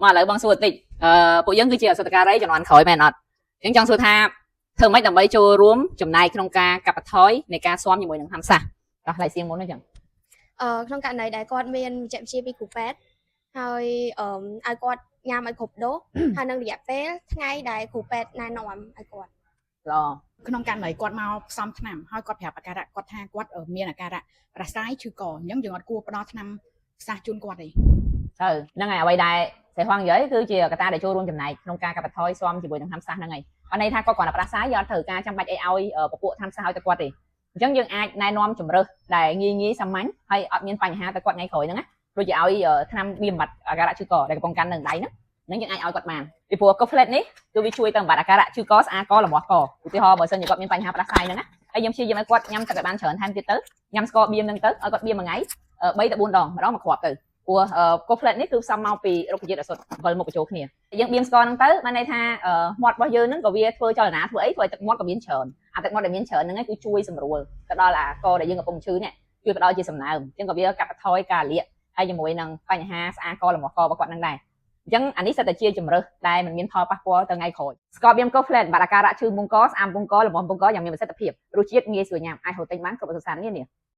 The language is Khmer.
mà lại bằng xuôi tịch bộ dân cứ chia sơ ca đấy cho nó ăn khỏi mẹ nọt những trong số tha thường mấy đầm bay trôi rúm chùm này trong ca cặp thói này ca xóm như mỗi lần tham xa đó lại xiên muốn nói chẳng ក្នុងករណីដែលគាត់មានវិជ្ជាជីវៈពីគ្រូពេទ្យហើយឲ្យគាត់ញ៉ាំឲ្យគ្រប់ដូសហើយនឹងរយៈពេលថ្ងៃដែលគ្រូពេទ្យណែនាំឲ្យគាត់ ក្នុងករណីគាត់មកផ្សំថ្នាំហើយគាត់ប្រាប់អាការៈគាត់ថាគាត់មានអាការៈប្រសាយឈឺកអញ្ចឹងយើងអត់គួរផ្ដល់ថ្នាំផ្សះជូនគាត់ទេហ្នឹងហើយអ្វីដែលសេហងនិយាយគឺជាកត្តាដែលចូលរួមចំណែកក្នុងការកាត់បន្ថយស៊ាំជាមួយនឹងថ្នាំផ្សះហ្នឹងហើយអត់ន័យថាគាត់គ្រាន់តែប្រាស្រ័យយកត្រូវការចាំបាច់អីឲ្យពពួកថ្នាំផ្សះឲ្យទៅគាត់ទេអញ្ចឹងយើងអាចណែនាំជំរើសដែលងាយសាមញ្ញហើយអត់មានបញ្ហាទៅគាត់ថ្ងៃក្រោយហ្នឹងណាដូចជាឲ្យថ្នាំបៀមបាត់អាការៈឈឺកដែលកំពុងកាន់នៅដៃហ្នឹងយើងអាចឲ្យគាត់បានពីព្រោះ Coflet នេះគឺវាជួយទៅបំបត្តិអាការៈឈឺកស្អាកលំងាស់កឧទាហរណ៍បើសិនជាគាត់មានបញ្ហាផ្ដាសាយហ្នឹងណាហើយយើងព្យាយាមឲ្យគាត់ញ៉ាំទឹកឲ្យបានច្រើនថែមទៀតទៅញ៉ាំស្ករបៀមហ្នឹងទៅឲ្យគាត់បៀមមួយថ្ងៃ3ទៅ4ដងម្ដងមួយគ្រាប់ទៅព្រោះ Coflet នេះគឺផ្សំមកពីរុក្ខជាតិឱសថវិលមកបញ្ចូលគ្នាយើងបៀមស្ករហ្នឹងទៅបានន័យថាមាត់របស់យើងហ្នឹងក៏វាធ្វើចលនាធ្វើអីធ្វើឲ្យទឹកមាត់ក៏មានច្រើនអាទឹកមាត់ដែលមានច្រើនហ្នឹងគឺជួយសម្រួលទៅដល់អាកដែលយើងកំពុងឈឺនេះជួយផ្ដល់ជាសំណើមអញ្ចឹងក៏វាកាត់បន្ថយការលាកហើយជាមួយនឹងបញ្ហាស្អាកលំងាស់ករបស់គាត់ហ្នឹងដែរអញ្ចឹងអានេះសិតតែជាជំរើសដែលមិនមានផលប៉ះពាល់ទៅថ្ងៃក្រោយស្ករបៀម Coflet បាត់អាការៈឈឺមុំកស្អាមមុំកលំងាស់មុំកយ៉ាងមានប្រសិទ្ធភាពរសជាតិងាយស្រួលញ៉ាំអាចហូបទិញបានគ្រប់អាសានានា